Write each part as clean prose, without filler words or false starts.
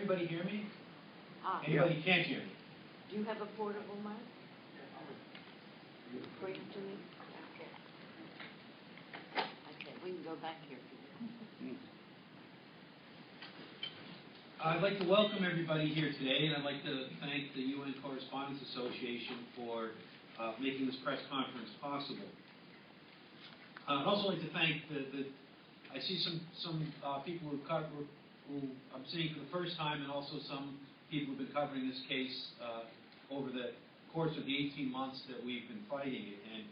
everybody hear me? Anybody can't hear me? Do you have a portable mic? Bring it to me. Okay, we can go back here. I'd like to welcome everybody here today, and I'd like to thank the UN Correspondents Association for making this press conference possible. I'd also like to thank I see some people who I'm seeing for the first time, and also some people who've been covering this case over the course of the 18 months that we've been fighting it. And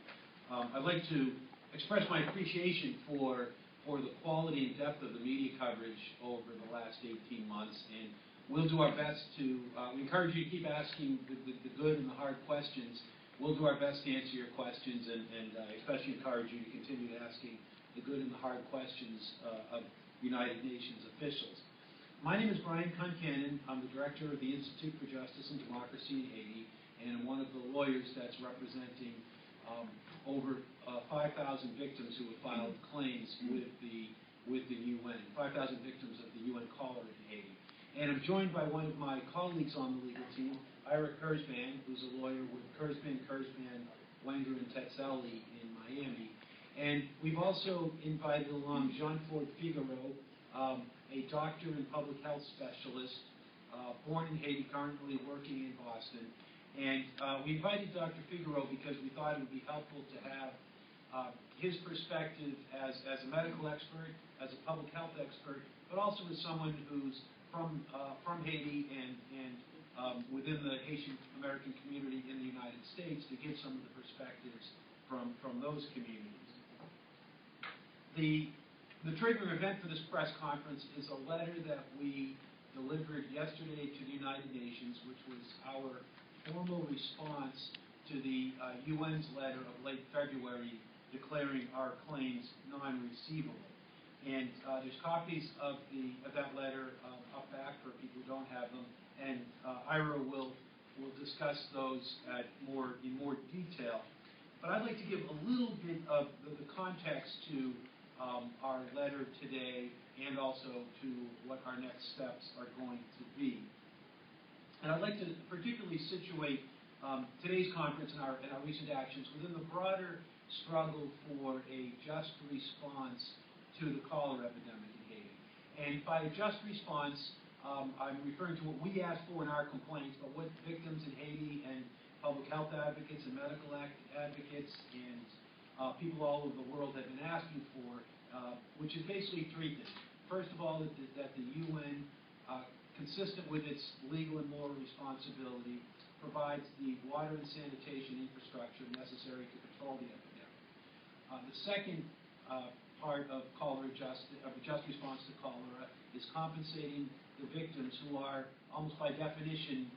I'd like to express my appreciation for the quality and depth of the media coverage over the last 18 months. And we'll do our best to, we encourage you to keep asking the good and the hard questions. We'll do our best to answer your questions, and I especially encourage you to continue asking the good and the hard questions of United Nations officials. My name is Concannon. I'm the director of the Institute for Justice and Democracy in Haiti, and I'm one of the lawyers that's representing over 5,000 victims who have filed claims with the UN, 5,000 victims of the UN cholera in Haiti. And I'm joined by one of my colleagues on the legal team, Ira Kurzban, who's a lawyer with Kurzban, Wenger, and Tetzelli in Miami. And we've also invited along Ford Figaro, a doctor and public health specialist, born in Haiti, currently working in Boston. And we invited Dr. Figaro because we thought it would be helpful to have his perspective as a medical expert, as a public health expert, but also as someone who's from Haiti and within the Haitian American community in the United States, to give some of the perspectives from those communities. The triggering event for this press conference is a letter that we delivered yesterday to the United Nations, which was our formal response to the UN's letter of late February declaring our claims non-receivable. And there's copies of that letter up back for people who don't have them, and Ira will discuss those in more detail. But I'd like to give a little bit of the context to our letter today, and also to what our next steps are going to be. And I'd like to particularly situate today's conference and our recent actions within the broader struggle for a just response to the cholera epidemic in Haiti. And by a just response, I'm referring to what we asked for in our complaints, but what victims in Haiti and public health advocates and medical advocates and people all over the world have been asking for, which is basically three things. First of all, that the UN, consistent with its legal and moral responsibility, provides the water and sanitation infrastructure necessary to control the epidemic. The second part of a just response to cholera is compensating the victims, who are almost by definition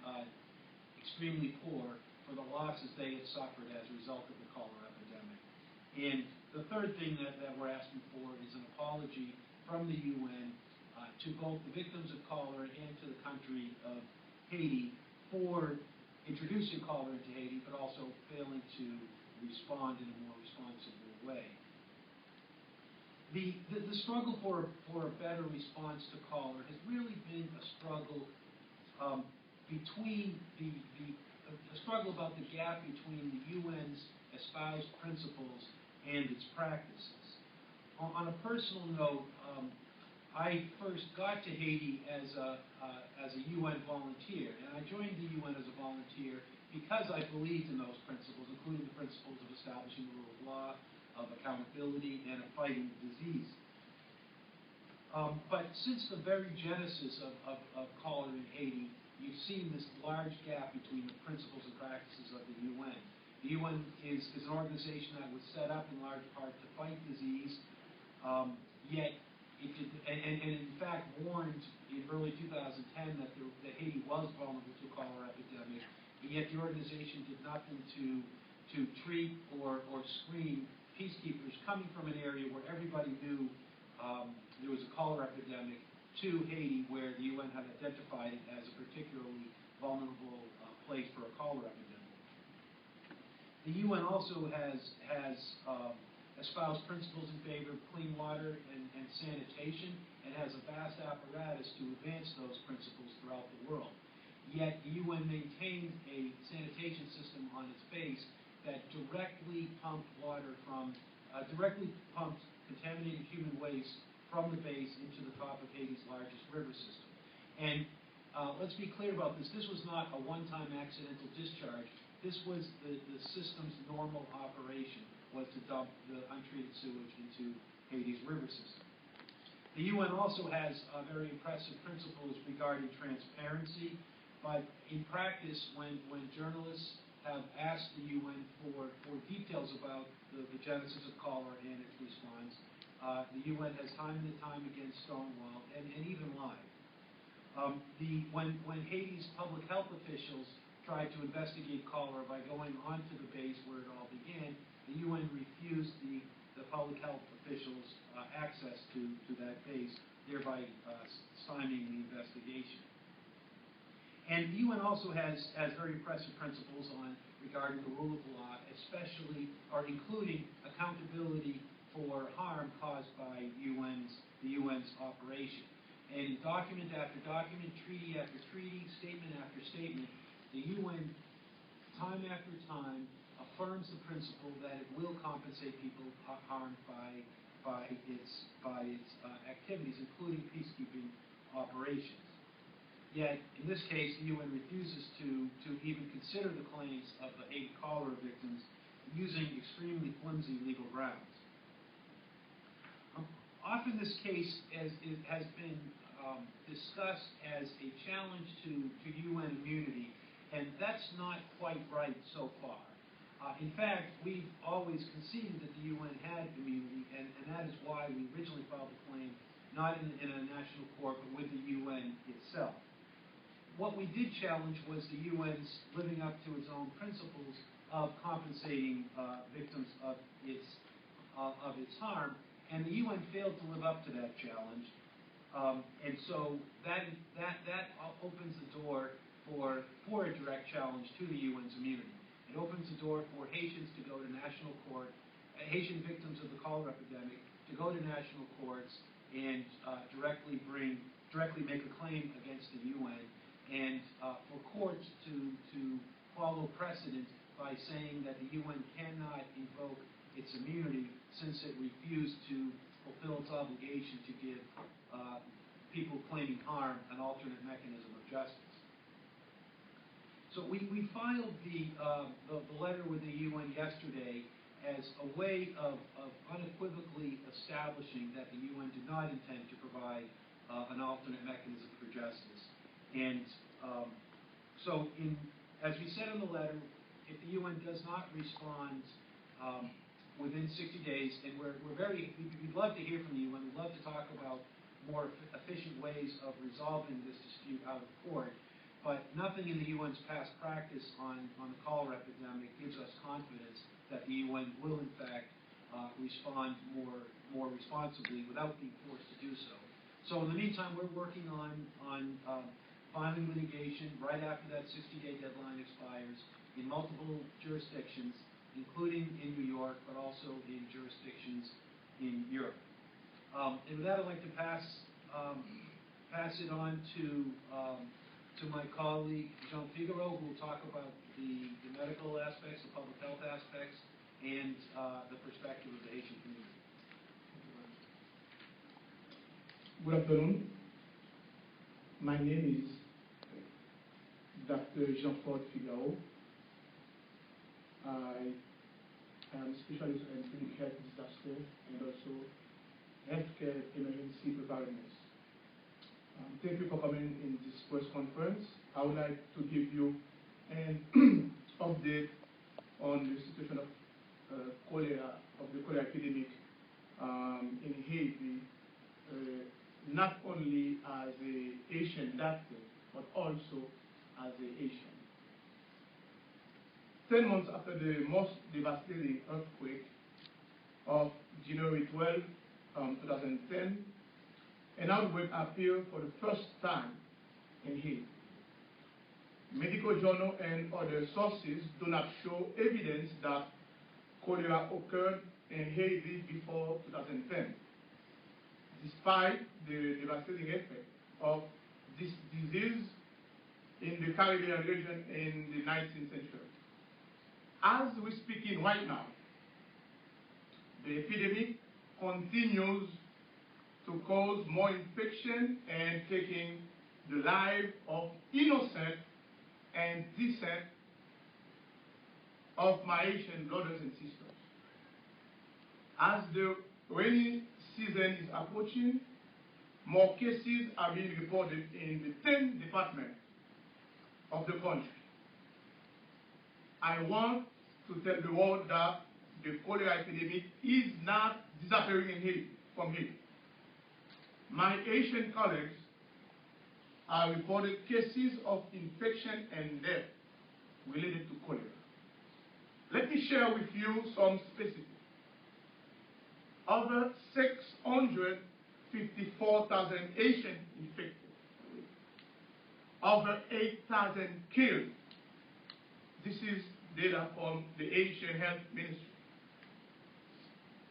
extremely poor, for the losses they have suffered as a result of the cholera epidemic. And the third thing that we're asking for is an apology from the UN to both the victims of cholera and to the country of Haiti for introducing cholera into Haiti, but also failing to respond in a more responsible way. The struggle for a better response to cholera has really been a struggle between a struggle about the gap between the UN's espoused principles and its practices. On a personal note, I first got to Haiti as a UN volunteer, and I joined the UN as a volunteer because I believed in those principles, including the principles of establishing the rule of law, of accountability, and of fighting disease. But since the very genesis of cholera in Haiti, you've seen this large gap between the principles and practices of the UN. The UN is an organization that was set up in large part to fight disease, yet it did, and in fact warned in early 2010 that Haiti was vulnerable to cholera epidemic, and yet the organization did nothing to treat or screen peacekeepers coming from an area where everybody knew there was a cholera epidemic to Haiti, where the UN had identified it as a particularly vulnerable place for a cholera epidemic. The UN also has espouse principles in favor of clean water and sanitation, and has a vast apparatus to advance those principles throughout the world. Yet the UN maintained a sanitation system on its base that directly pumped contaminated human waste from the base into the top of Haiti's largest river system. And let's be clear about this. This was not a one-time accidental discharge. This was the system's normal operation, was to dump the untreated sewage into Haiti's river system. The UN also has very impressive principles regarding transparency, but in practice, when journalists have asked the UN for details about the genesis of cholera and its response, the UN has time and time again stonewalled and even lied. When Haiti's public health officials tried to investigate cholera by going onto the base where it all began, the UN refused the public health officials access to that base, thereby stymieing the investigation. And the UN also has very impressive principles regarding the rule of law, especially or including accountability for harm caused by the UN's operation. And document after document, treaty after treaty, statement after statement, the UN, time after time, affirms the principle that it will compensate people harmed by its activities, including peacekeeping operations. Yet, in this case, the UN refuses to even consider the claims of the Haiti cholera victims using extremely flimsy legal grounds. Often this case has been discussed as a challenge to UN immunity, and that's not quite right so far. In fact, we've always conceded that the UN had immunity, and that is why we originally filed the claim, not in a national court, but with the UN itself. What we did challenge was the UN's living up to its own principles of compensating victims of its harm, and the UN failed to live up to that challenge. And so that opens the door for a direct challenge to the UN's immunity. It opens the door for Haitians to go to national court, Haitian victims of the cholera epidemic, to go to national courts and directly make a claim against the UN, and for courts to follow precedent by saying that the UN cannot invoke its immunity since it refused to fulfill its obligation to give people claiming harm an alternate mechanism of justice. So we filed the letter with the UN yesterday as a way of unequivocally establishing that the UN did not intend to provide an alternate mechanism for justice. And as we said in the letter, if the UN does not respond within 60 days, and we'd love to hear from the UN, we'd love to talk about more efficient ways of resolving this dispute out of court. But nothing in the UN's past practice on the cholera epidemic gives us confidence that the UN will, in fact, respond more responsibly without being forced to do so. So in the meantime, we're working on filing litigation right after that 60-day deadline expires in multiple jurisdictions, including in New York, but also in jurisdictions in Europe. And with that, I'd like to pass it on to my colleague, Jean Figaro, who will talk about the medical aspects, the public health aspects, and the perspective of the Haitian community. Good afternoon. My name is Dr. Jean Figaro. I am a specialist in public health disaster and also healthcare emergency preparedness. Thank you for coming in this press conference. I would like to give you an update on the situation of the cholera epidemic in Haiti, not only as a Haitian doctor, but also as a Haitian. 10 months after the most devastating earthquake of January 12, 2010, an outbreak appeared for the first time in Haiti. Medical journals and other sources do not show evidence that cholera occurred in Haiti before 2010, despite the devastating effect of this disease in the Caribbean region in the 19th century. As we're speaking right now, the epidemic continues to cause more infection and taking the life of innocent and decent of my Haitian brothers and sisters. As the rainy season is approaching, more cases are being reported in the 10 departments of the country. I want to tell the world that the cholera epidemic is not disappearing in Haiti, from Haiti. My Asian colleagues are reported cases of infection and death related to cholera. Let me share with you some specifics. Over 654,000 Asians infected. Over 8,000 killed. This is data from the Asian Health Ministry.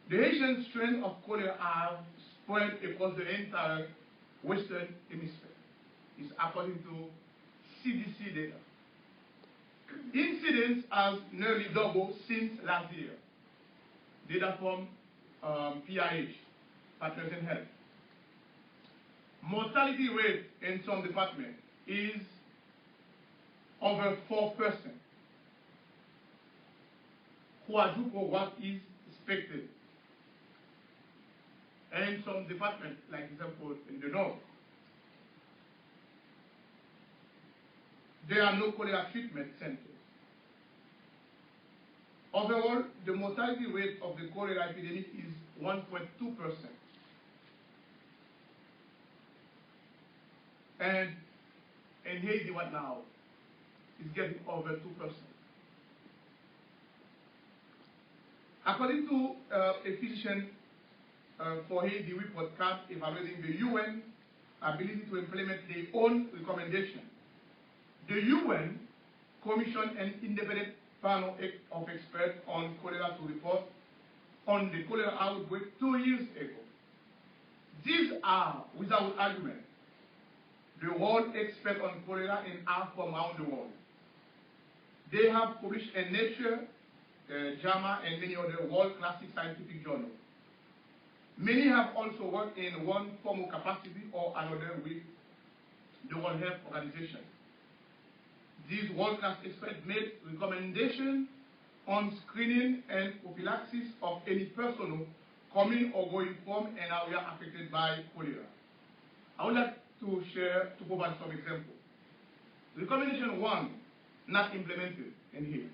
The Asian strain of cholera have spread across the entire Western Hemisphere. It's according to CDC data. Incidence has nearly doubled since last year. Data from PIH, Partners in Health. Mortality rate in some departments is over 4%, quadruple what is expected. And some departments, like example in the north, there are no cholera treatment centers. Overall, the mortality rate of the cholera epidemic is 1.2%. And in Haiti, what now? It's getting over 2%. According to a physician for Haiti report card evaluating the UN ability to implement their own recommendation, the UN commissioned an independent panel of experts on cholera to report on the cholera outbreak 2 years ago. These are, without argument, the world experts on cholera and are from around the world. They have published in Nature, JAMA, and many other world-classic scientific journals. Many have also worked in one formal capacity or another with the World Health Organization. These world-class experts made recommendations on screening and prophylaxis of any person coming or going from an area affected by cholera. I would like to provide some examples. Recommendation 1, not implemented in here.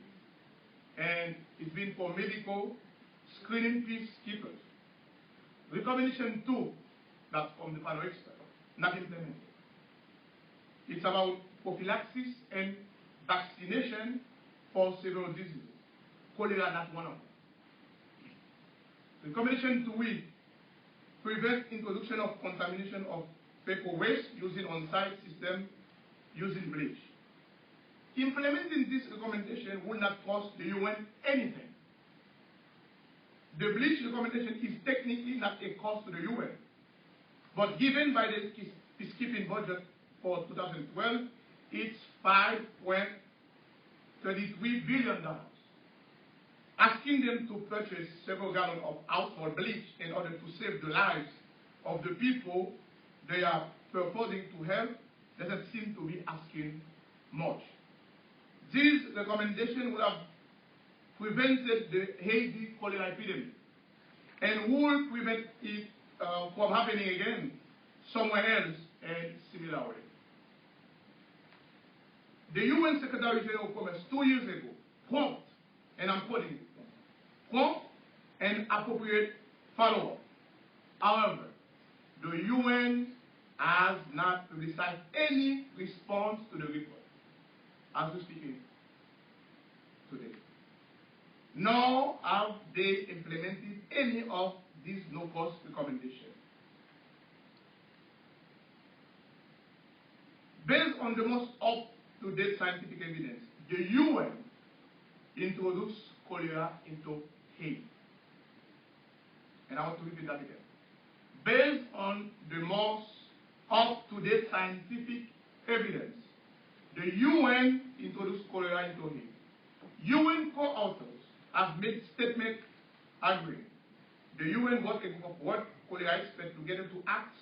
And it's been for medical screening peacekeepers. Recommendation 2, that's from the panel expert, not implemented. It's about prophylaxis and vaccination for several diseases. Cholera, not one of them. Recommendation 3, prevent introduction of contamination of fecal waste using on-site system using bleach. Implementing this recommendation will not cost the UN anything. The bleach recommendation is technically not a cost to the UN, but given by the peacekeeping budget for 2012, it's $5.33 billion. Asking them to purchase several gallons of household bleach in order to save the lives of the people they are purporting to help doesn't seem to be asking much. These recommendations would have prevented the Haiti cholera epidemic and will prevent it from happening again somewhere else in similar way. The UN Secretary General of Commerce 2 years ago, prompt, and I'm quoting it, prompt and appropriate follow-up. However, the UN has not publicized any response to the report as we're speaking today. Nor have they implemented any of these no-cost recommendations. Based on the most up-to-date scientific evidence, the UN introduced cholera into Haiti. and I want to repeat that again, based on the most up-to-date scientific evidence, the UN introduced cholera into Haiti. UN co-authors have made statements agreeing. The UN worked a group of world cholera experts together to act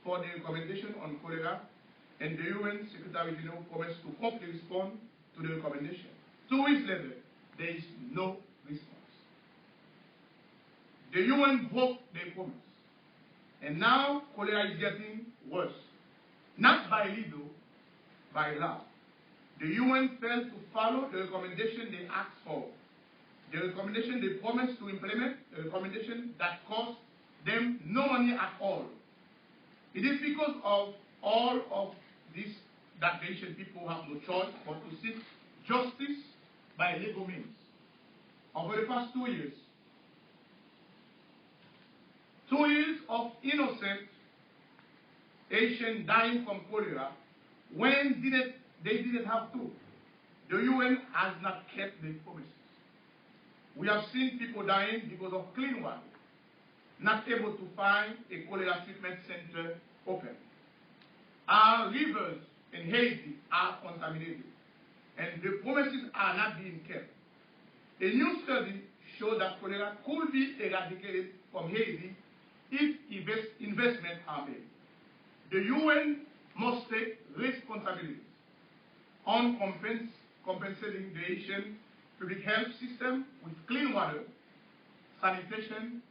for the recommendation on cholera, and the UN Secretary General promised to promptly respond to the recommendation. 2 weeks later, there is no response. The UN broke their promise, and now cholera is getting worse. Not by legal, by law. The UN failed to follow the recommendation they asked for. The recommendation they promised to implement, a recommendation that cost them no money at all. It is because of all of this that the Haitian people have no choice but to seek justice by legal means. Over the past 2 years, 2 years of innocent Haitians dying from cholera when they didn't have to. The UN has not kept their promises. We have seen people dying because of clean water, not able to find a cholera treatment center open. Our rivers in Haiti are contaminated, and the promises are not being kept. A new study showed that cholera could be eradicated from Haiti if investments are made. The UN must take responsibility on compensating the Haitian public health system with clean water, sanitation,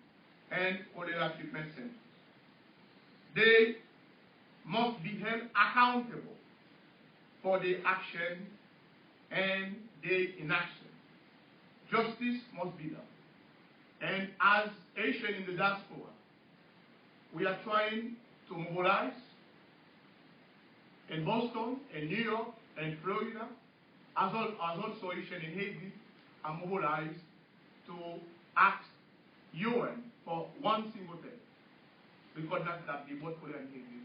and cholera treatment centers. They must be held accountable for their action and their inaction. Justice must be done. And as Haitians in the diaspora, we are trying to mobilize in Boston, in New York, and Florida, as also Haitians in Haiti are mobilized to ask UN for one single thing. Recognize that they both cholera in Haiti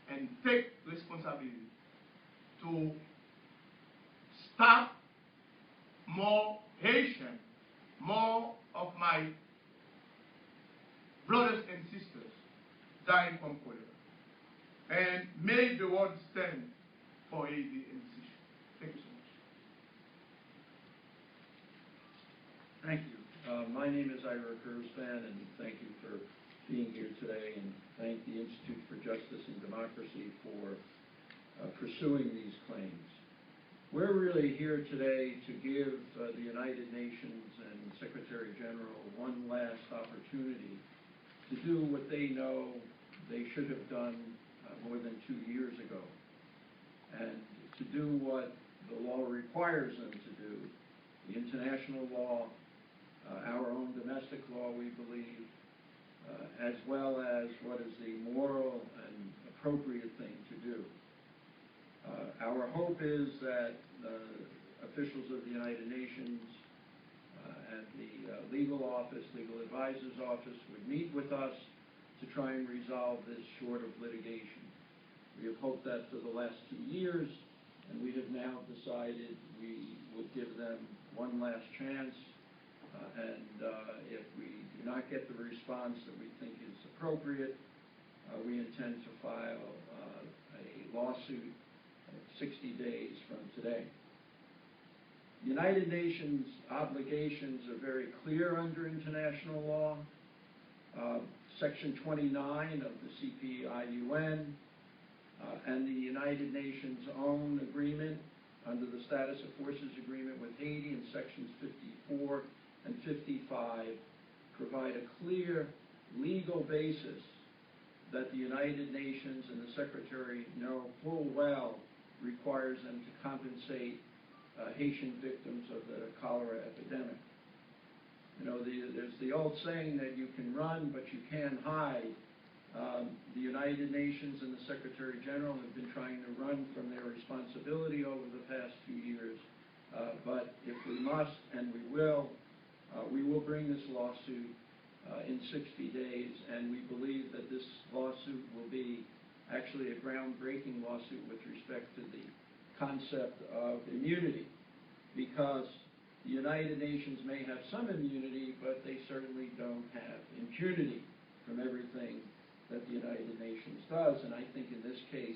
and take responsibility to stop more Haitian, more of my brothers and sisters dying from cholera. And make the world stand for Haiti in this issue. Thank you so much. Thank you. My name is Ira Kurzban, and thank you for being here today, and thank the Institute for Justice and Democracy for pursuing these claims. We're really here today to give the United Nations and Secretary General one last opportunity to do what they know they should have done more than 2 years ago, and to do what the law requires them to do, the international law, our own domestic law, we believe, as well as what is the moral and appropriate thing to do. Our hope is that officials of the United Nations and the legal office, legal advisor's office, would meet with us to try and resolve this short of litigation. We have hoped that for the last 2 years, and we have now decided we would give them one last chance, and if we do not get the response that we think is appropriate, we intend to file a lawsuit 60 days from today. The United Nations obligations are very clear under international law. Section 29 of the CPIUN and the United Nations' own agreement under the Status of Forces Agreement with Haiti in Sections 54 and 55 provide a clear legal basis that the United Nations and the Secretary know full well requires them to compensate Haitian victims of the cholera epidemic. You know, there's the old saying that you can run, but you can't hide. The United Nations and the Secretary General have been trying to run from their responsibility over the past 2 years, but if we must, and we will bring this lawsuit in 60 days, and we believe that this lawsuit will be actually a groundbreaking lawsuit with respect to the concept of immunity, because the United Nations may have some immunity, but they certainly don't have impunity. from everything that the United Nations does, and I think in this case,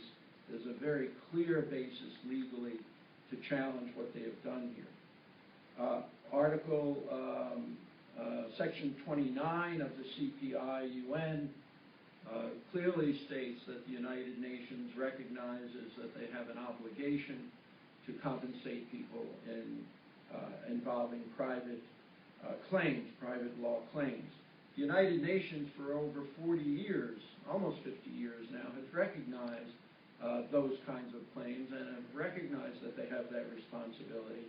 there's a very clear basis legally to challenge what they have done here. Section 29 of the CPI-UN clearly states that the United Nations recognizes that they have an obligation to compensate people involving private claims, private law claims. The United Nations for over 40 years, almost 50 years now, has recognized those kinds of claims and have recognized that they have that responsibility.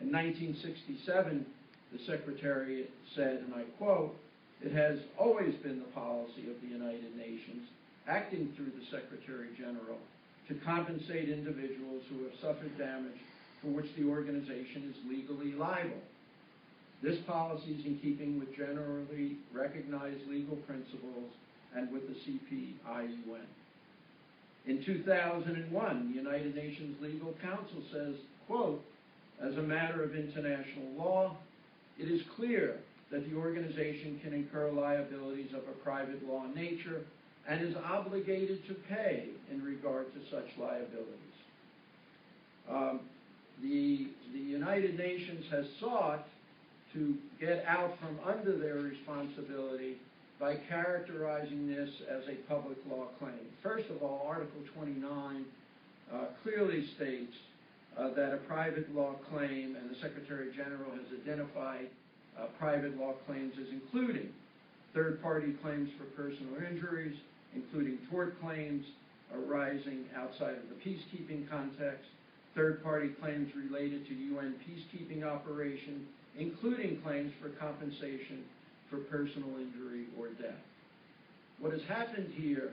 In 1967, the Secretariat said, and I quote, "It has always been the policy of the United Nations, acting through the Secretary General, to compensate individuals who have suffered damage for which the organization is legally liable. This policy is in keeping with generally recognized legal principles and with the CPI-UN. In 2001, the United Nations Legal Council says, quote, "As a matter of international law, it is clear that the organization can incur liabilities of a private law nature and is obligated to pay in regard to such liabilities." The United Nations has sought to get out from under their responsibility by characterizing this as a public law claim. First of all, Article 29 clearly states that a private law claim, and the Secretary General has identified private law claims as including third-party claims for personal injuries, including tort claims arising outside of the peacekeeping context, third-party claims related to UN peacekeeping operation, including claims for compensation for personal injury or death. What has happened here,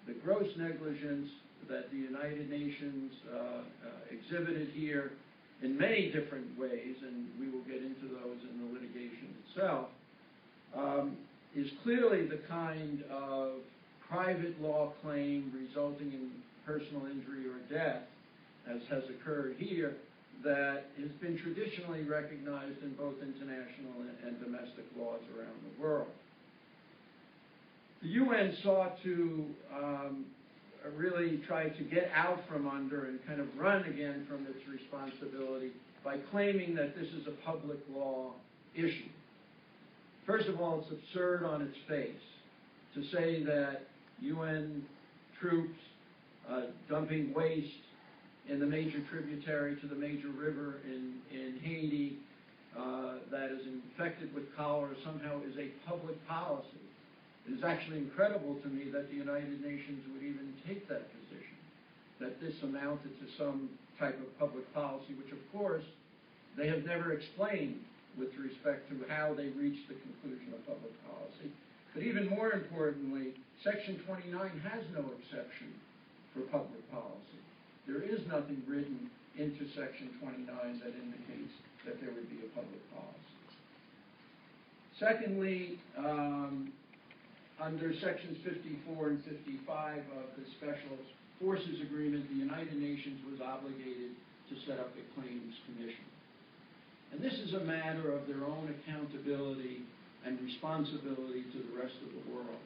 the gross negligence that the United Nations exhibited here in many different ways, and we will get into those in the litigation itself, is clearly the kind of private law claim resulting in personal injury or death, as has occurred here, that has been traditionally recognized in both international and domestic laws around the world. The UN sought to really try to get out from under and kind of run again from its responsibility by claiming that this is a public law issue. First of all, it's absurd on its face to say that UN troops dumping waste in the major tributary to the major river in Haiti that is infected with cholera somehow is a public policy. It is actually incredible to me that the United Nations would even take that position, that this amounted to some type of public policy, which of course they have never explained with respect to how they reached the conclusion of public policy. But even more importantly, Section 29 has no exception for public policy. There is nothing written into Section 29 that indicates that there would be a public policy. Secondly, under Sections 54 and 55 of the Special Forces Agreement, the United Nations was obligated to set up a claims commission. And this is a matter of their own accountability and responsibility to the rest of the world.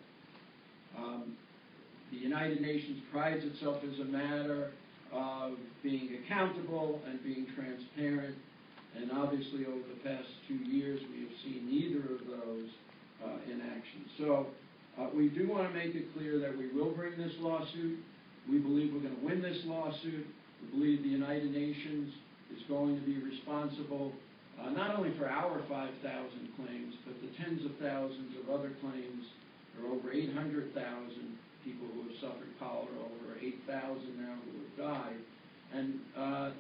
The United Nations prides itself as a matter of being accountable and being transparent, and obviously over the past 2 years we have seen neither of those in action. So we do want to make it clear that we will bring this lawsuit. We believe we're going to win this lawsuit. We believe the United Nations is going to be responsible not only for our 5,000 claims, but the tens of thousands of other claims. There are over 800,000 people who have suffered cholera, over 8,000 now who have died. And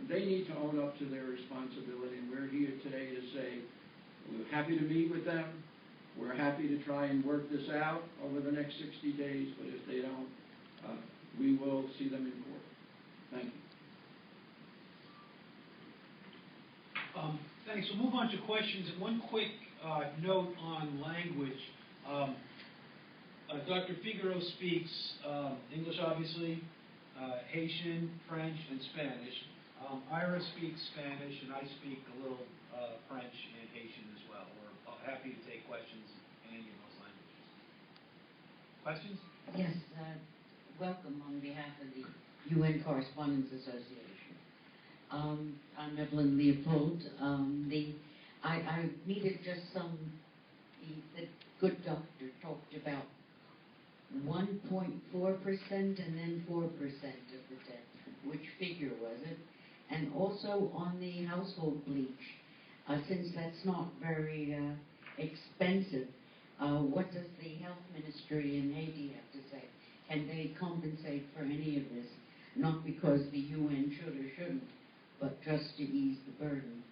they need to own up to their responsibility, and we're here today to say we're happy to meet with them. We're happy to try and work this out over the next 60 days, but if they don't, we will see them in court. Thank you. Thanks. We'll move on to questions. And one quick note on language. Dr. Figaro speaks English, obviously, Haitian, French, and Spanish. Ira speaks Spanish, and I speak a little French and Haitian as well. We're happy to take questions in any of those languages. Questions? Yes, welcome on behalf of the UN Correspondents Association. I'm Evelyn Leopold. I needed just the good doctor talked about 1.4% and then 4% of the death. Which figure was it? And also on the household bleach, since that's not very expensive, what does the health ministry in Haiti have to say? Can they compensate for any of this? Not because the UN should or shouldn't, but just to ease the burden.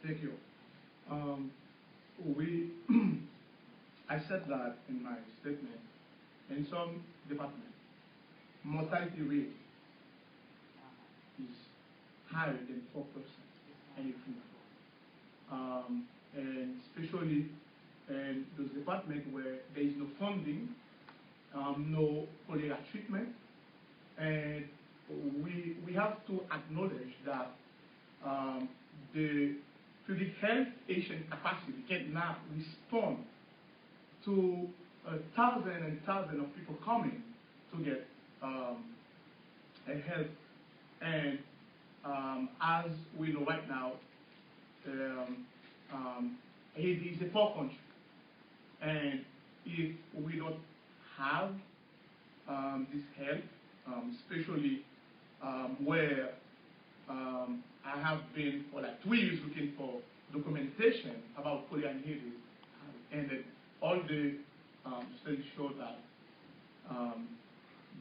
Thank you. I said that in my statement. In some departments, mortality rate is higher than 4% anything. And especially in those departments where there is no funding, no cholera treatment, and we have to acknowledge that the public health patient capacity cannot respond to thousands and thousands of people coming to get help. And as we know right now, Haiti is a poor country, and if we don't have this help, especially where I have been for like 2 years looking for documentation about cholera in Haiti, and all the studies show that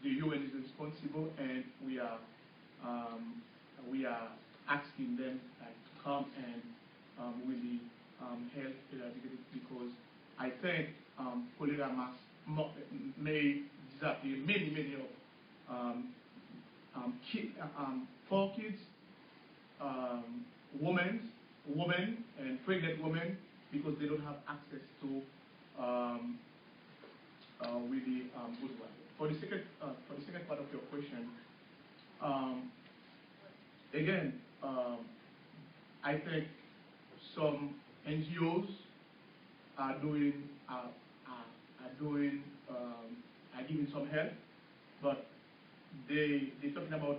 the UN is responsible, and we are asking them to come and really help eradicate it, because I think cholera may disappear many of poor kids, women and pregnant women, because they don't have access to really good water. For the second part of your question, again, I think some NGOs are giving some help, but they're talking about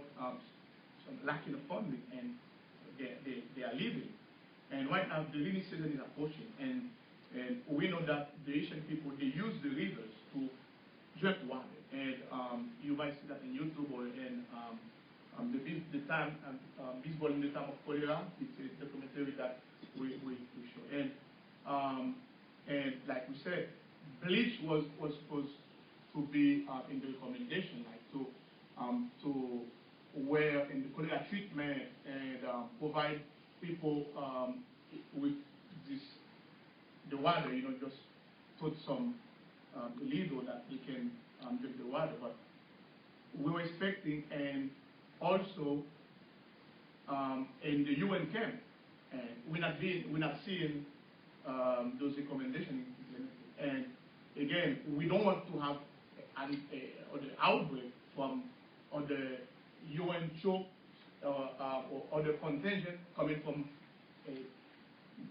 some lacking of funding, and they are leaving. And right now the rainy season is approaching, and we know that the Asian people, they use the rivers to drink water, and you might see that in YouTube or in Baseball in the Time of Cholera. It's a documentary that we show. And like we said, bleach was supposed to be in the recommendation, like to where in the cholera treatment, and provide people with the water, just put some Lido that they can drink the water. But we were expecting, and also in the UN camp, and we're not seeing those recommendations implemented. And again, we don't want to have an outbreak from other UN troops or other contingent coming from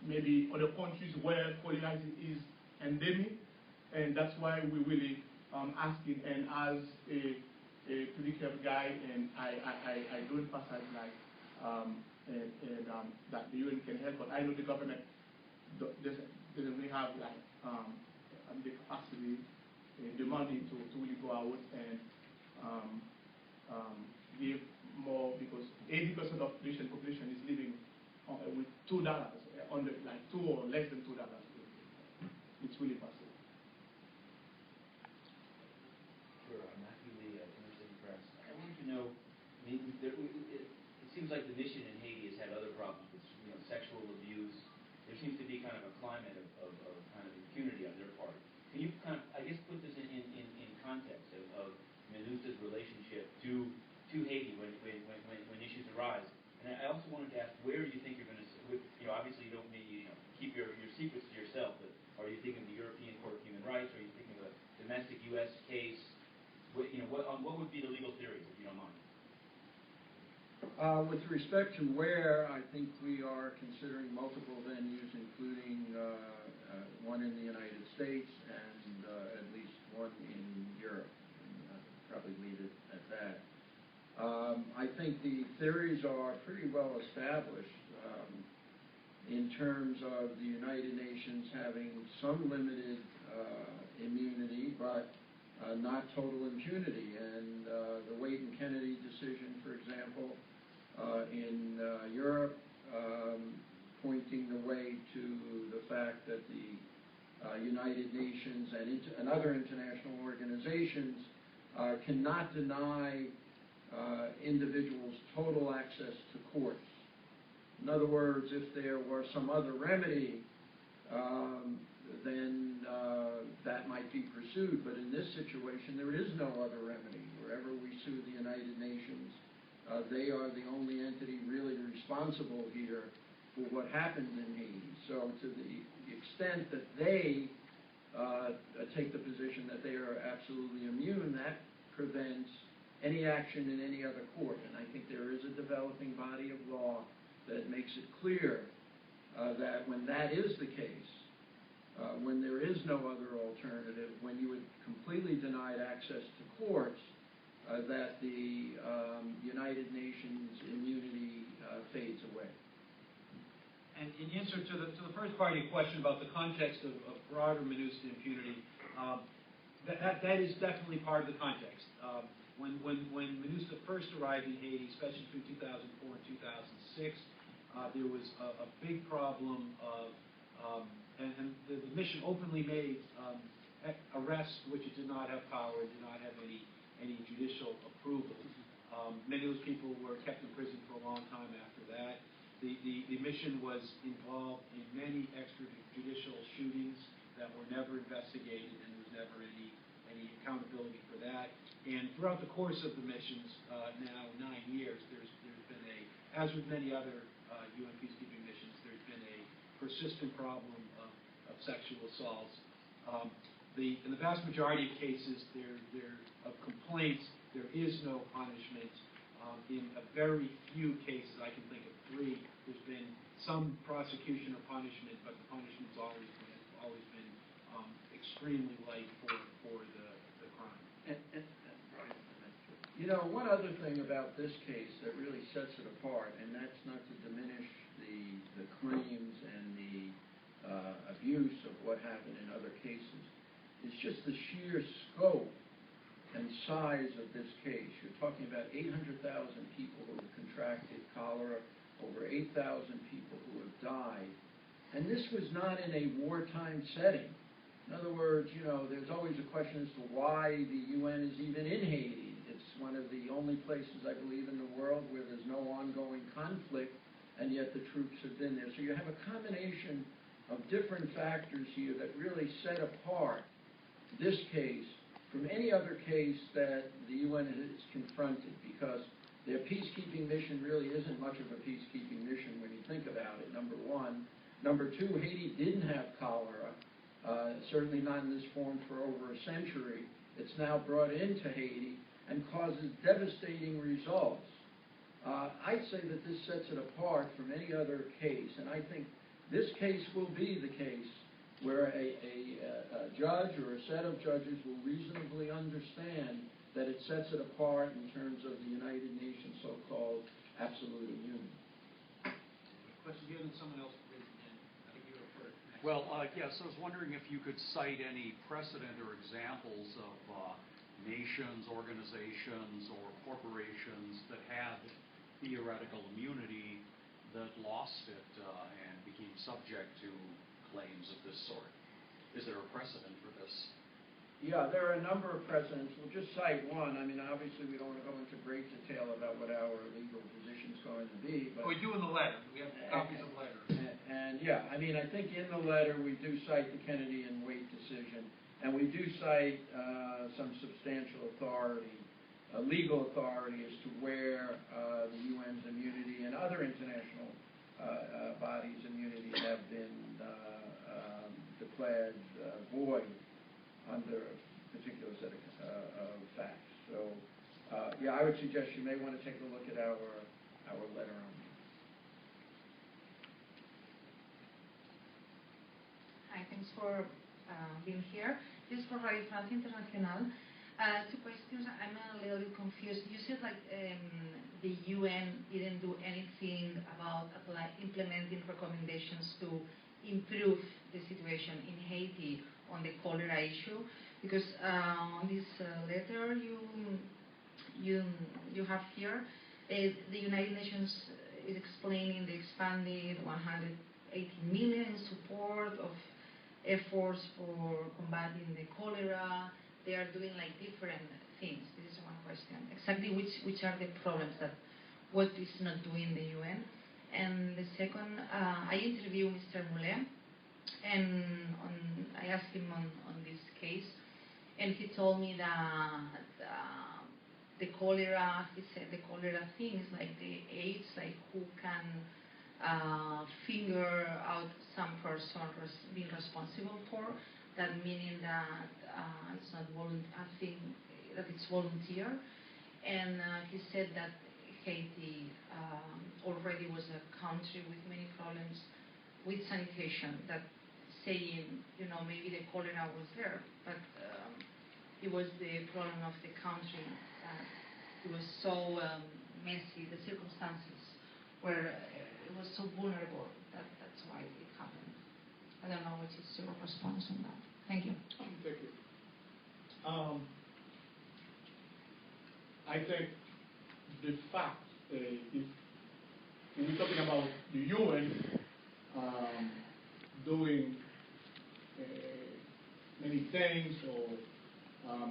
maybe other countries where cholera is endemic, and that's why we really asking. And as a public health guy, and I do emphasize that the UN can help, but I know the government doesn't really have the capacity, the money to really go out and give more, because 80% of the Asian population is living with $2 under, like $2 or less than $2. It's really possible. Sure, Matthew Lee, Inner City Press. I wanted to know, it seems like the mission in Haiti has had other problems with sexual abuse. There seems to be kind of a climate of kind of impunity on their part. Can you kind of, I guess, put this in context of MINUSTA's relationship to Haiti when issues arise? And I also wanted to ask, where do you think you're going to, obviously you don't need, keep your secrets to yourself, but are you thinking of the European Court of Human Rights? Are you thinking of a domestic U.S. case? What would be the legal theories, if you don't mind? With respect to where, I think we are considering multiple venues, including one in the United States and and at least one in Europe. And I'll probably leave it at that. I think the theories are pretty well established in terms of the United Nations having some limited immunity, but not total impunity. And the Wade and Kennedy decision, for example, in Europe, pointing the way to the fact that the United Nations and other international organizations cannot deny individuals total access to courts. In other words, if there were some other remedy, then that might be pursued. But in this situation, there is no other remedy. Wherever we sue the United Nations, they are the only entity really responsible here for what happened in Haiti. So to the extent that they take the position that they are absolutely immune, that prevents any action in any other court. And I think there is a developing body of law that makes it clear that when that is the case, when there is no other alternative, when you would completely denied access to courts, that the United Nations immunity fades away. And in answer to the first part of your question about the context of broader MINUSTA impunity, that is definitely part of the context. When MINUSTA first arrived in Haiti, especially through 2004 and 2006, there was a big problem of, and the mission openly made arrests which it did not have power, did not have any judicial approval. Many of those people were kept in prison for a long time after that. The mission was involved in many extrajudicial shootings that were never investigated, and there was never any accountability for that. And throughout the course of the missions, now 9 years, there's been as with many other UN peacekeeping missions, there's been a persistent problem of sexual assaults. In the vast majority of cases, of complaints, there is no punishment. In a very few cases, I can think of 3, there's been some prosecution or punishment, but the punishment's always been extremely light for the crime. You know, one other thing about this case that really sets it apart, and that's not to diminish the claims and the abuse of what happened in other cases, is just the sheer scope and size of this case. You're talking about 800,000 people who have contracted cholera, over 8,000 people who have died. And this was not in a wartime setting. In other words, you know, there's always a question as to why the UN is even in Haiti. It's one of the only places, I believe, in the world where there's no ongoing conflict, and yet the troops have been there. So you have a combination of different factors here that really set apart this case from any other case that the UN has confronted, because their peacekeeping mission really isn't much of a peacekeeping mission when you think about it, number one. Number two, Haiti didn't have cholera, certainly not in this form for over a century. It's now brought into Haiti and causes devastating results. I'd say that this sets it apart from any other case, and I think this case will be the case where a judge or a set of judges will reasonably understand that it sets it apart in terms of the United Nations so-called absolute immunity. Question here, and someone else raised their hand. I think you were first. Well, yes, I was wondering if you could cite any precedent or examples of nations, organizations, or corporations that had theoretical immunity that lost it and became subject to claims of this sort. Is there a precedent for this? Yeah, there are a number of precedents. We'll just cite one. I mean, obviously, we don't want to go into great detail about what our legal position is going to be. But we do in the letter. We have copies of the letter. And yeah, I mean, I think in the letter we do cite the Kennedy and Wade decision, and we do cite some substantial authority, legal authority as to where the UN's immunity and other international bodies' immunity have been declared void under a particular set of facts. So, yeah, I would suggest you may want to take a look at our letter on that. Hi, thanks for being here. This is for Radio France International. Two questions. I'm a little bit confused. You said like the UN didn't do anything about implementing recommendations to improve the situation in Haiti on the cholera issue, because on this letter you have here, the United Nations is explaining the expanded 180 million in support of efforts for combating the cholera. They are doing like different things. This is one question. Exactly which are the problems that what is not doing the UN? And the second, I interviewed Mr. Moulet, and I asked him on this case, and he told me that the cholera, he said the cholera thing is like the AIDS, like who can figure out some person being responsible for that, meaning that it's not I think that it's volunteer. And he said that Haiti already was a country with many problems with sanitation, that saying, maybe the cholera was there, but it was the problem of the country. It was so messy, the circumstances where it was so vulnerable that's why it happened. I don't know what is your response on that. Thank you. Thank you. I think the fact, if we're talking about the UN doing many things or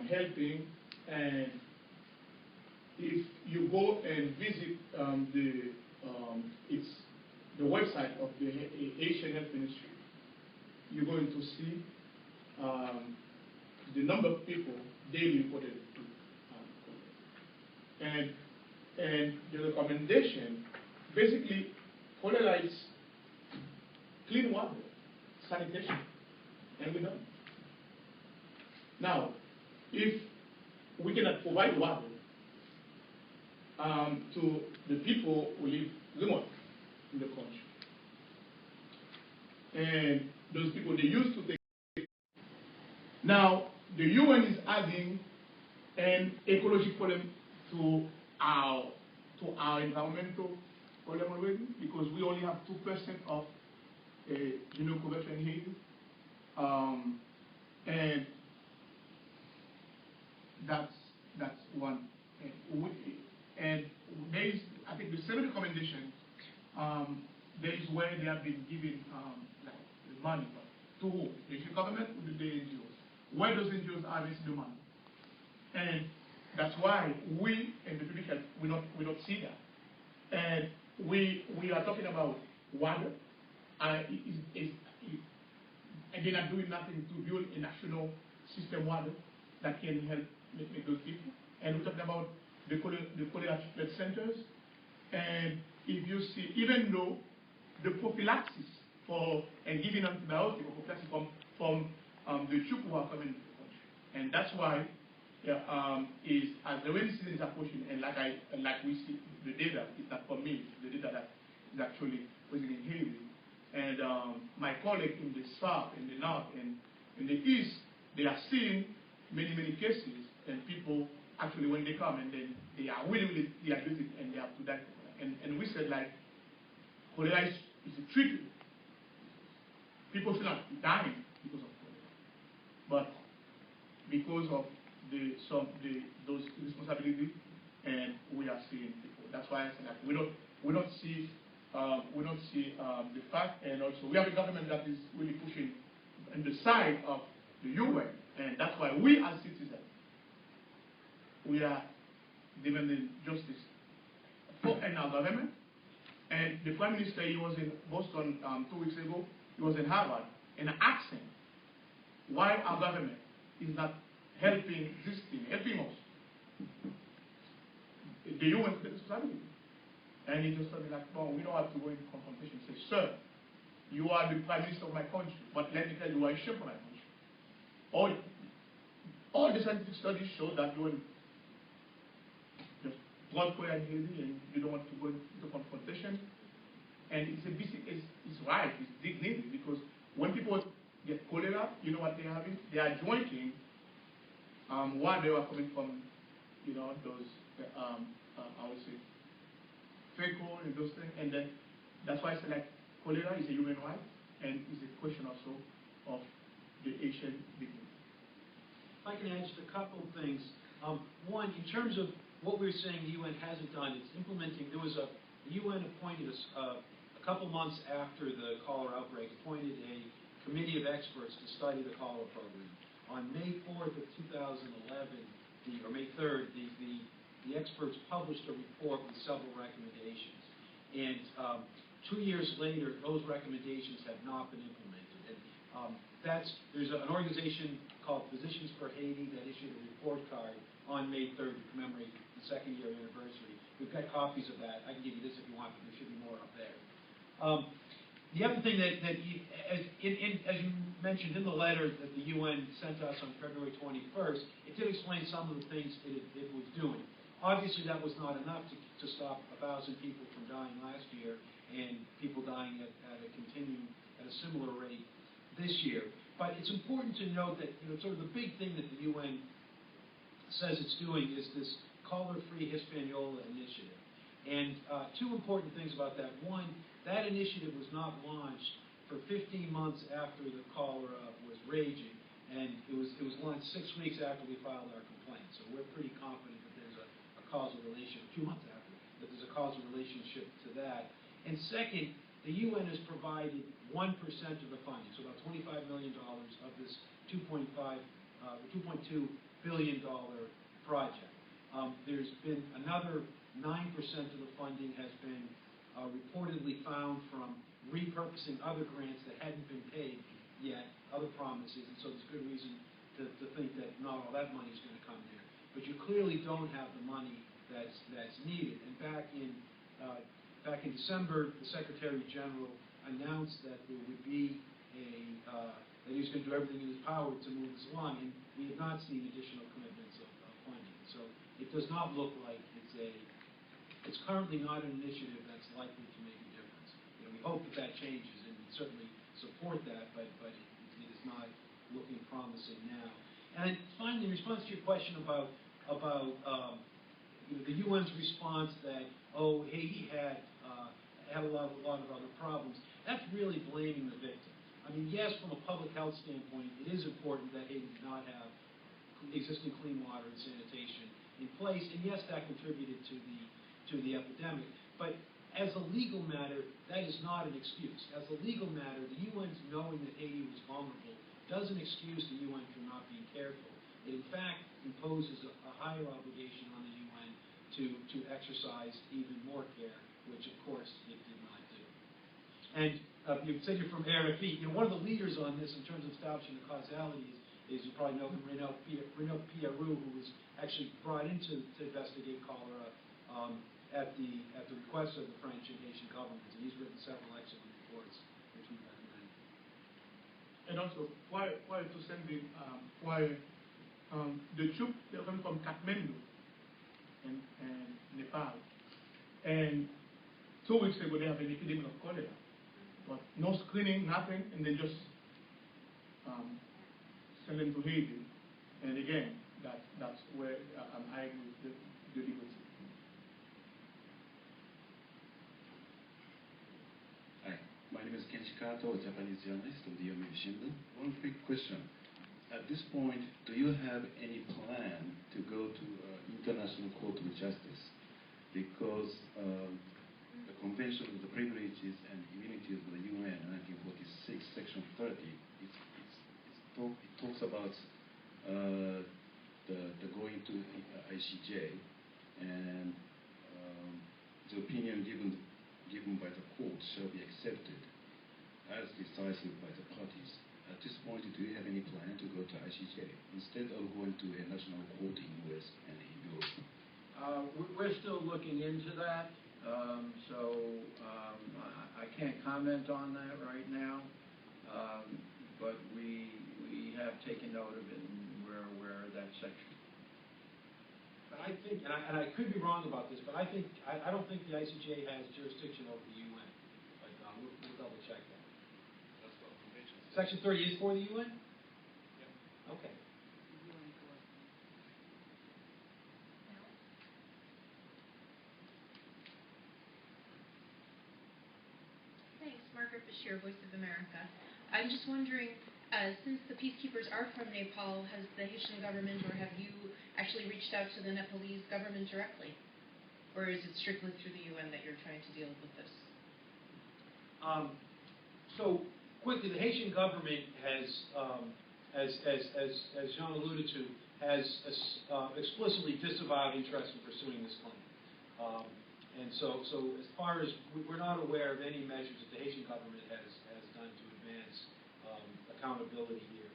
helping, and if you go and visit the website of the Haitian Health Ministry, you're going to see the number of people daily reported to cholera. And the recommendation, basically, cholera is clean water, sanitation, and we're done. Now, if we cannot provide water to the people who live remote in the country, and those people, they used to take. Now, the UN is adding an ecological problem to our environmental problem already, because we only have 2% of coverage in Haiti, and that's one. And there is, I think, the seventh recommendation. There is where they have been giving like the money to who? The Haitian government or the NGOs? Where those NGOs are investing the money? And that's why we in the public health we don't see that. And we are talking about water. And they're not doing nothing to build a national system water that can help make those people. And we're talking about the cholera treatment centers. And if you see, even though the prophylaxis for and giving antibiotics or prophylaxis from the children who are coming into the country, and that's why is as the rainy season is approaching, and like we see the data, it's not from me, it's the data that is actually present in Haiti. And my colleague in the south, in the north, and in the east, they are seeing many cases, and people actually when they come and then they are really dehydrated and they have to die. And we said like cholera is a treatment. People should not be dying because of cholera, but because of those responsibilities, and we are seeing people. That's why I said that we don't see the fact, and also we have a government that is really pushing on the side of the UN, and that's why we as citizens we are demanding justice for our government. And the Prime Minister, he was in Boston 2 weeks ago. He was in Harvard, and asked him why our government is not helping this thing, helping us. The UN is responsibility. And he just told me like, well, we don't have to go into confrontation. He said, sir, you are the Prime Minister of my country, but let me tell you, you are a shame for my country. All the scientific studies show that you will just blood cholera in Haiti, and you don't want to go into confrontation. And it's a basic, it's right, it's dignity, because when people get cholera, you know what they're having? they are drinking what they were coming from, those, I would say, fecal and those things. And then that's why I said like cholera is a human right and is a question also of the Asian dignity. If I can add just a couple of things. One, in terms of what we're saying the UN hasn't done, it's implementing, the UN appointed us a couple months after the cholera outbreak, appointed a committee of experts to study the cholera program. On May 4th of 2011, or May 3rd, the experts published a report with several recommendations. And 2 years later, those recommendations have not been implemented. And there's an organization called Physicians for Haiti that issued a report card on May 3rd to commemorate the second-year anniversary. We've got copies of that. I can give you this if you want, but there should be more up there. The other thing that as you mentioned in the letter that the UN sent us on February 21st, it did explain some of the things it was doing. Obviously, that was not enough to stop 1,000 people from dying last year and people dying at a similar rate this year. But it's important to note that sort of the big thing that the UN says it's doing is this Cholera-Free Hispaniola initiative. And two important things about that. One, that initiative was not launched for 15 months after the cholera was raging, and it was launched 6 weeks after we filed our complaint. So we're pretty confident that there's a causal relationship, 2 months after, that there's a causal relationship to that. And second, the UN has provided 1% of the funding, so about $25 million of this $2.2 billion project. There's been another 9% of the funding has been reportedly found from repurposing other grants that hadn't been paid yet, other promises, and so there's good reason to think that not all that money is going to come there. But you clearly don't have the money that's needed. And back in December, the Secretary General announced that there would be that he was going to do everything in his power to move this along, and we have not seen additional commitments of funding. So it does not look like it's currently not an initiative that's likely to make a difference. We hope that changes, and we certainly support that, but it is not looking promising now. And finally, in response to your question about the UN's response that Haiti had a lot of other problems, that's really blaming the victim. I mean, yes, from a public health standpoint, it is important that Haiti did not have existing clean water and sanitation in place, and yes, that contributed to the epidemic. But as a legal matter, that is not an excuse. As a legal matter, the UN's knowing that Haiti was vulnerable doesn't excuse the UN from not being careful. It, in fact, imposes a higher obligation on the UN to exercise even more care, which, of course, it did not do. And you said you're from RFE. One of the leaders on this in terms of establishing the causality is you probably know him, Renaud Pierrou, who was actually brought in to investigate cholera at the request of the French and Haitian governments, and he's written several excellent reports, which we recommend. And also, why to send the troops, they're coming from Kathmandu and Nepal, and 2 weeks ago they have an epidemic of cholera, but no screening, nothing, and they just send them to Haiti. And again, that's where I agree with the liberty. Hi, my name is Kenshi Kato, a Japanese journalist of the Yomiuri Shimbun. One quick question. At this point, do you have any plan to go to International Court of Justice? Because the Convention of the Privileges and Immunities of the UN, 1946, Section 30, it talks about the going to ICJ, and the opinion given by the court shall be accepted as decisive by the parties. At this point, do you have any plan to go to ICJ instead of going to a national court in US and in Europe? We're still looking into that, I can't comment on that right now, but we have taken note of it, and we're aware of that section. But I think, and I could be wrong about this, but I don't think the ICJ has jurisdiction over the UN. But we'll double check that. That's what the convention says. Section 30 is for the UN? Yeah. Okay. Thanks, Margaret Bashir, Voice of America. I'm just wondering, since the peacekeepers are from Nepal, has the Haitian government or have you actually reached out to the Nepalese government directly? Or is it strictly through the UN that you're trying to deal with this? So quickly, the Haitian government has, as Jean alluded to, has explicitly disavowed interest in pursuing this claim. And so as far as we're not aware of any measures that the Haitian government has done to advance accountability here.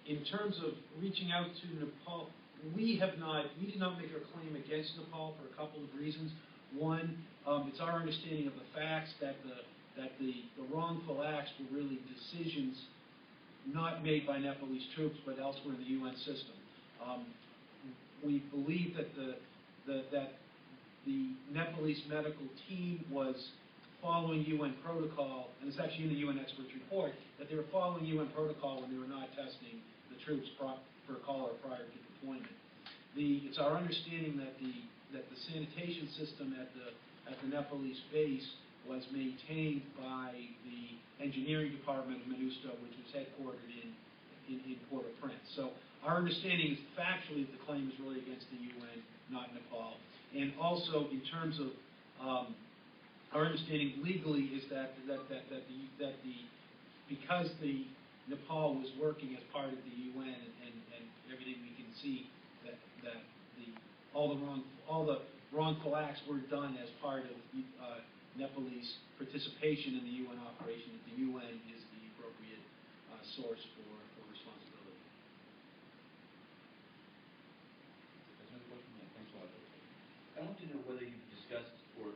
In terms of reaching out to Nepal, we did not make a claim against Nepal for a couple of reasons. One, it's our understanding of the facts that the wrongful acts were really decisions not made by Nepalese troops but elsewhere in the UN system. We believe that the Nepalese medical team was following UN protocol, and it's actually in the UN experts report, that they were following UN protocol when they were not testing the troops for cholera prior to deployment. It's our understanding that the sanitation system at the Nepalese base was maintained by the engineering department of MINUSTA, which was headquartered in Port-au-Prince. So our understanding is factually that the claim is really against the UN, not Nepal. And also in terms of our understanding legally is that because the Nepal was working as part of the UN and everything we can see that all the wrongful acts were done as part of Nepalese participation in the UN operation, that the UN is the appropriate source for responsibility. I want to know whether you've discussed or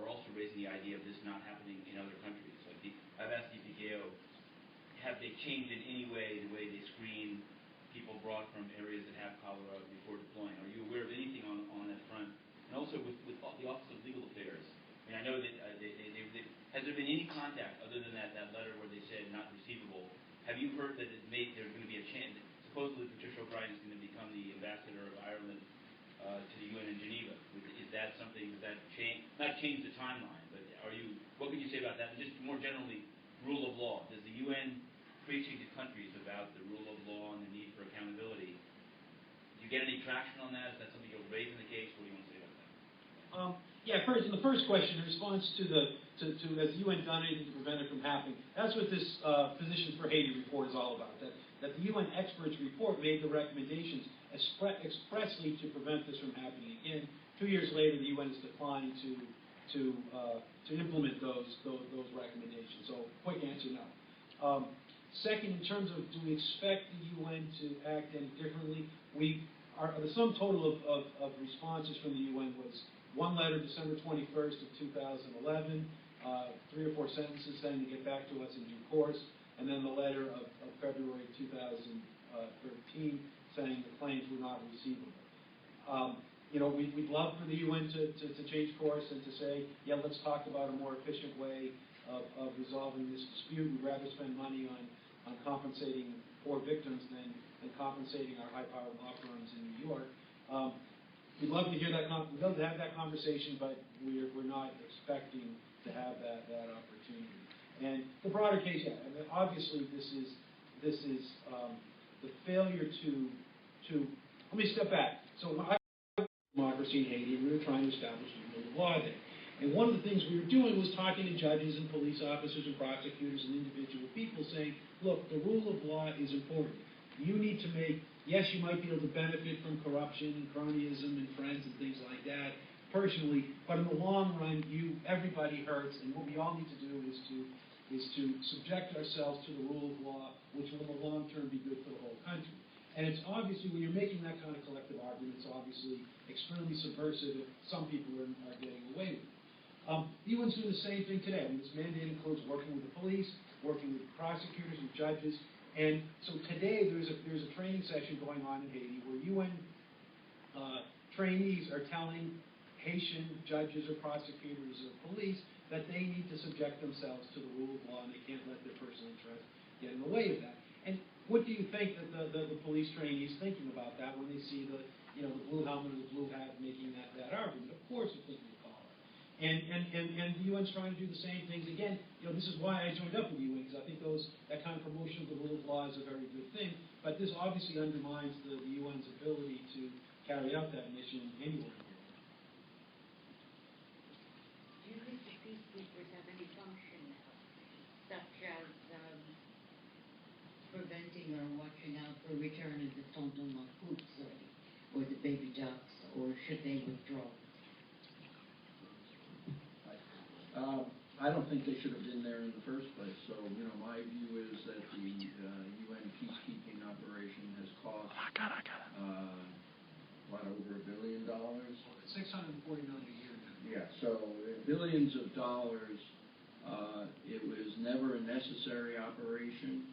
also raising the idea of this not happening in other countries. Like I've asked the IJDH, have they changed in any way the way they screen people brought from areas that have cholera before deploying? Are you aware of anything on that front? And also with the Office of Legal Affairs, I mean, I know that has there been any contact other than that letter where they said not receivable? Have you heard that there's going to be a change? Supposedly Patricia O'Brien is going to become the ambassador of Ireland to the UN in Geneva. Is that something that change? Not change the timeline, but what can you say about that? And just more generally, rule of law. Does the UN preaching to countries about the rule of law and the need for accountability? Do you get any traction on that? Is that something you'll raise in the case? What do you want to say about that? Yeah, in the first question, in response to has the UN done anything to prevent it from happening? That's what this Physicians for Haiti report is all about. That the UN experts report made the recommendations expressly to prevent this from happening again. 2 years later, the UN has declined to implement those recommendations. So, quick answer, no. Second, in terms of do we expect the UN to act any differently, the sum total of responses from the UN was one letter, December 21st of 2011, 3 or 4 sentences saying to get back to us in due course, and then the letter of February 2013 saying the claims were not receivable. We'd love for the UN to change course and to say, yeah, let's talk about a more efficient way of resolving this dispute. We'd rather spend money on compensating poor victims than compensating our high-powered law firms in New York. We'd love to hear that. We'd love to have that conversation, but we're not expecting to have that opportunity. And the broader case, yeah, I mean, obviously this is the failure to. Let me step back. So when I was democracy in Haiti, we were trying to establish the rule of law there. And one of the things we were doing was talking to judges and police officers and prosecutors and individual people saying, look, the rule of law is important. You need to yes, you might be able to benefit from corruption and cronyism and friends and things like that personally, but in the long run, everybody hurts, and what we all need to do is to subject ourselves to the rule of law, which will in the long term be good for the whole country. And it's obviously, when you're making that kind of collective argument, it's obviously extremely subversive if some people are getting away with it. The UN's doing the same thing today. I mean, this mandate includes working with the police, working with prosecutors and judges. And so today there's a training session going on in Haiti where UN trainees are telling Haitian judges or prosecutors or police that they need to subject themselves to the rule of law and they can't let their personal interest get in the way of that. And What do you think that the police trainee is thinking about that when they see the blue helmet or the blue hat making that argument? Of course they're thinking of cholera. And the UN's trying to do the same things. Again, this is why I joined up with the UN, because I think that kind of promotion of the rule of law is a very good thing. But this obviously undermines the UN's ability to carry out that mission anywhere in the world. Do you think the peacekeepers have any function now, such as preventing or watching out for return of the tonton macoutes or the baby ducks, or should they withdraw? I don't think they should have been there in the first place. So, my view is that the UN peacekeeping operation has cost, over $1 billion? 640 million a year now. Yeah, so billions of dollars. It was never a necessary operation.